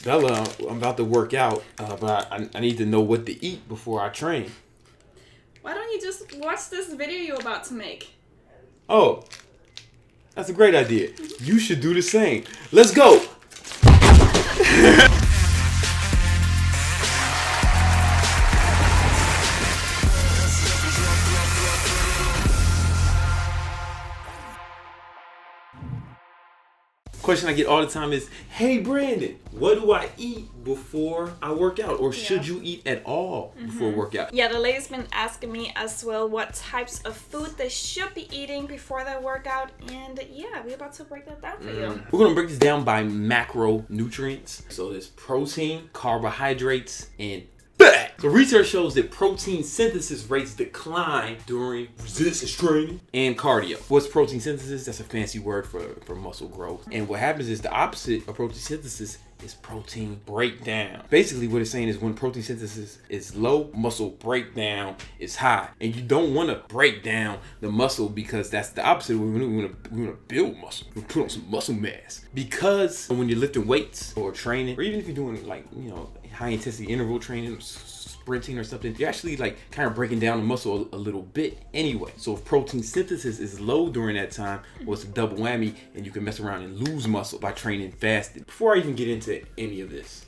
Bella, I'm about to work out, but I need to know what to eat before I train. Why don't you just watch this video you're about to make? Oh, that's a great idea. You should do the same. Let's go. Question I get all the time is, hey Brandon, what do I eat before I work out? Or should you eat at all before workout? Yeah, the lady's been asking me as well what types of food they should be eating before their workout. And yeah, we're about to break that down for you. We're gonna break this down by macronutrients. So there's protein, carbohydrates, and fat. So research shows that protein synthesis rates decline during resistance training and cardio. What's protein synthesis? That's a fancy word for muscle growth. And what happens is the opposite of protein synthesis is protein breakdown. Basically what it's saying is when protein synthesis is low, muscle breakdown is high. And you don't want to break down the muscle because that's the opposite. We want to build muscle. We put on some muscle mass. Because when you're lifting weights or training, or even if you're doing high intensity interval training, sprinting or something, you're actually kind of breaking down the muscle a little bit anyway. So if protein synthesis is low during that time, well, it's a double whammy and you can mess around and lose muscle by training fasted. Before I even get into any of this,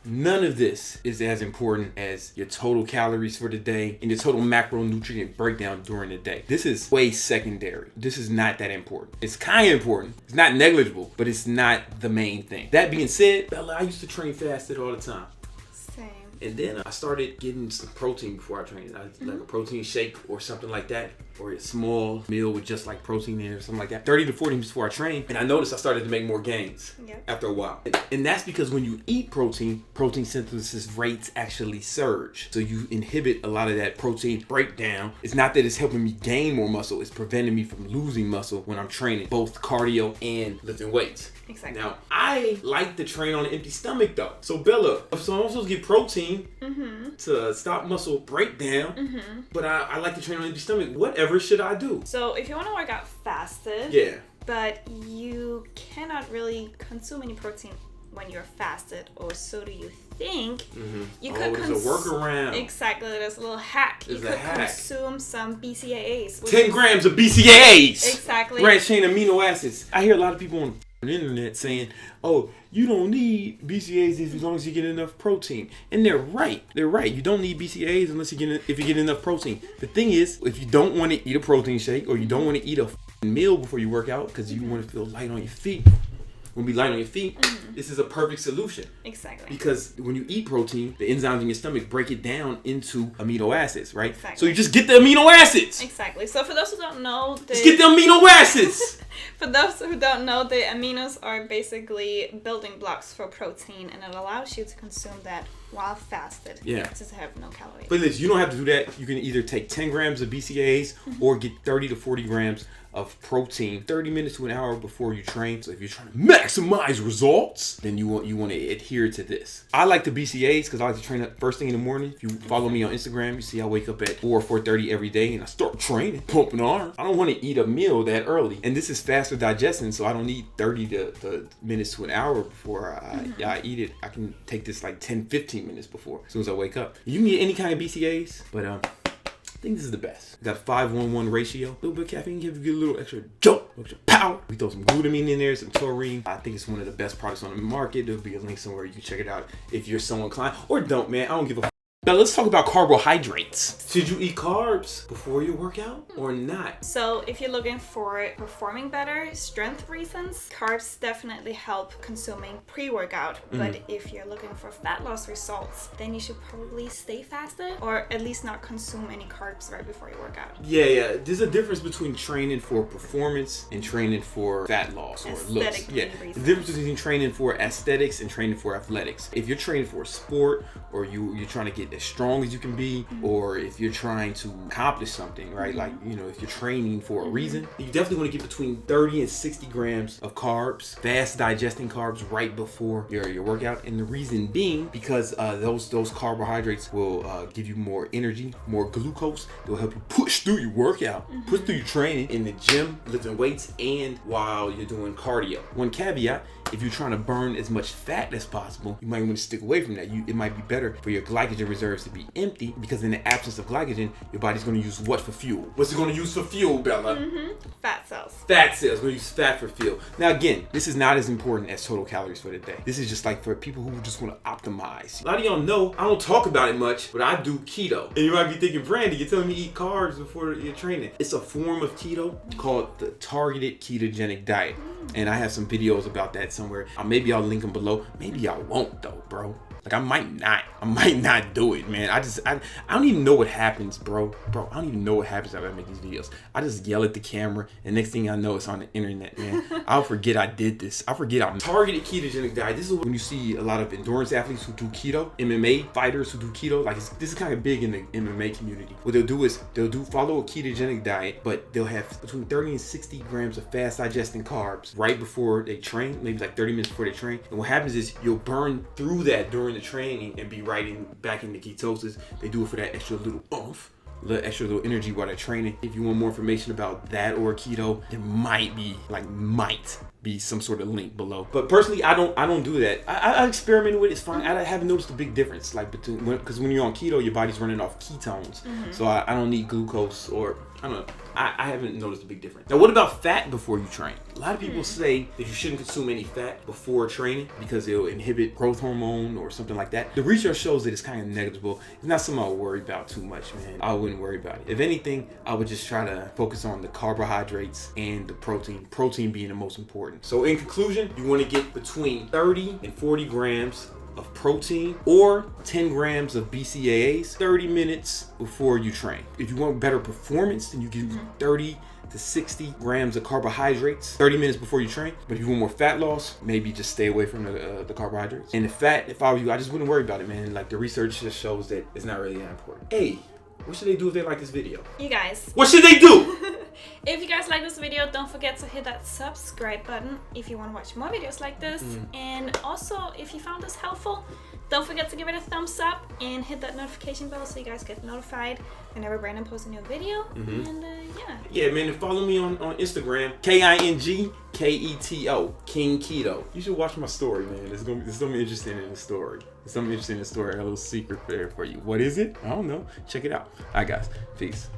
none of this is as important as your total calories for the day and your total macronutrient breakdown during the day. This is way secondary. This is not that important. It's kind of important. It's not negligible, but it's not the main thing. That being said, Bella, I used to train fasted all the time. Same. And then I started getting some protein before I trained. Like a protein shake or something like that, or a small meal with just like protein in it or something like that. 30 to 40 minutes before I trained. And I noticed I started to make more gains after a while. And that's because when you eat protein synthesis rates actually surge. So you inhibit a lot of that protein breakdown. It's not that it's helping me gain more muscle. It's preventing me from losing muscle when I'm training, both cardio and lifting weights. Exactly. Now, I like to train on an empty stomach though. So Bella, so I'm supposed to get protein to stop muscle breakdown, but I like to train on an empty stomach. Whatever should I do? So if you want to work out fasted, but you cannot really consume any protein when you're fasted, or so do you think, you could there's a workaround. Exactly, there's a little hack. You could consume some BCAAs. 10 grams of BCAAs! Exactly. Branched chain amino acids. I hear a lot of people on the internet saying, oh, you don't need BCAAs as long as you get enough protein. And they're right. They're right. You don't need BCAAs unless you get enough protein. The thing is, if you don't want to eat a protein shake or you don't want to eat a meal before you work out because you want to feel light on your feet, when you be light on your feet, this is a perfect solution. Exactly. Because when you eat protein, the enzymes in your stomach break it down into amino acids, right? Exactly. So you just get the amino acids. Exactly. So for those who don't know, just get the amino acids. For those who don't know, the aminos are basically building blocks for protein, and it allows you to consume that while fasted. Yeah. To have no calories. But listen, you don't have to do that. You can either take 10 grams of BCAAs or get 30 to 40 grams of protein 30 minutes to an hour before you train. So if you're trying to maximize results, then you want to adhere to this. I like the BCAAs because I like to train up first thing in the morning. If you follow me on Instagram, you see I wake up at 4:30 every day and I start training, pumping arms. I don't want to eat a meal that early. And this is faster digesting, so I don't need 30 to minutes to an hour before I eat it. I can take this like 10, 15 minutes before, as soon as I wake up. You can get any kind of BCAAs, but I think this is the best. Got a 5-1-1 ratio. A little bit of caffeine, give you a little extra jump, extra power. We throw some glutamine in there, some taurine. I think it's one of the best products on the market. There'll be a link somewhere you can check it out if you're so inclined. Or don't, man. I don't give a f. Now let's talk about carbohydrates. Should you eat carbs before your workout or not? So if you're looking for performing better, strength reasons, carbs definitely help consuming pre-workout. But if you're looking for fat loss results, then you should probably stay fasted or at least not consume any carbs right before your workout. Yeah. There's a difference between training for performance and training for fat loss or looks. Yeah. The difference between training for aesthetics and training for athletics. If you're training for a sport or you're trying to get as strong as you can be, or if you're trying to accomplish something, right? Like, if you're training for a reason, you definitely want to get between 30 and 60 grams of carbs, fast digesting carbs right before your workout. And the reason being because those carbohydrates will give you more energy, more glucose. They'll help you push through your workout, push through your training in the gym, lifting weights, and while you're doing cardio. One caveat if you're trying to burn as much fat as possible, you might want to stick away from that. It might be better for your glycogen reserves to be empty, because in the absence of glycogen, your body's going to use what for fuel? What's it going to use for fuel, Bella? Fat cells. Fat cells. We're going to use fat for fuel. Now again, this is not as important as total calories for the day. This is just like for people who just want to optimize. A lot of y'all know I don't talk about it much, but I do keto. And you might be thinking, Brandy, you're telling me to eat carbs before you're training. It's a form of keto called the targeted ketogenic diet. And I have some videos about that somewhere. Maybe I'll link them below. Maybe I won't though, bro. Like I might not do it, man. I don't even know what happens, bro. I don't even know what happens after I make these videos. I just yell at the camera, and next thing I know, it's on the internet, man. I'll forget I did this. I'll forget I'm targeted ketogenic diet. This is when you see a lot of endurance athletes who do keto, MMA fighters who do keto. Like this is kind of big in the MMA community. What they'll do is they'll follow a ketogenic diet, but they'll have between 30 and 60 grams of fast digesting carbs right before they train, maybe like 30 minutes before they train. And what happens is you'll burn through that during the training and be back into ketosis. They do it for that extra little oomph, extra little energy while they're training. If you want more information about that or keto, there might be some sort of link below. But personally, I don't do that. I experimented with it. It's fine. I haven't noticed a big difference, like because when you're on keto, your body's running off ketones. So I don't need glucose, or I don't know. I haven't noticed a big difference. Now, what about fat before you train? A lot of people say that you shouldn't consume any fat before training because it'll inhibit growth hormone or something like that. The research shows that it's kind of negligible. It's not something I would worry about too much, man. I wouldn't worry about it. If anything, I would just try to focus on the carbohydrates and the protein being the most important. So in conclusion, you want to get between 30 and 40 grams of protein or 10 grams of BCAAs 30 minutes before you train. If you want better performance, then you can 30 to 60 grams of carbohydrates 30 minutes before you train. But if you want more fat loss, maybe just stay away from the carbohydrates. And the fat, if I were you, I just wouldn't worry about it, man. Like the research just shows that it's not really that important. Hey, what should they do if they like this video? You guys. What should they do? If you guys like this video, don't forget to hit that subscribe button if you want to watch more videos like this. And also, if you found this helpful, don't forget to give it a thumbs up and hit that notification bell so you guys get notified whenever Brandon posts a new video. And yeah, man, and follow me on Instagram, KINGKETO, King Keto. You should watch my story, man. There's something interesting in the story. There's something interesting in the story. I got a little secret there for you. What is it? I don't know. Check it out. All right, guys. Peace.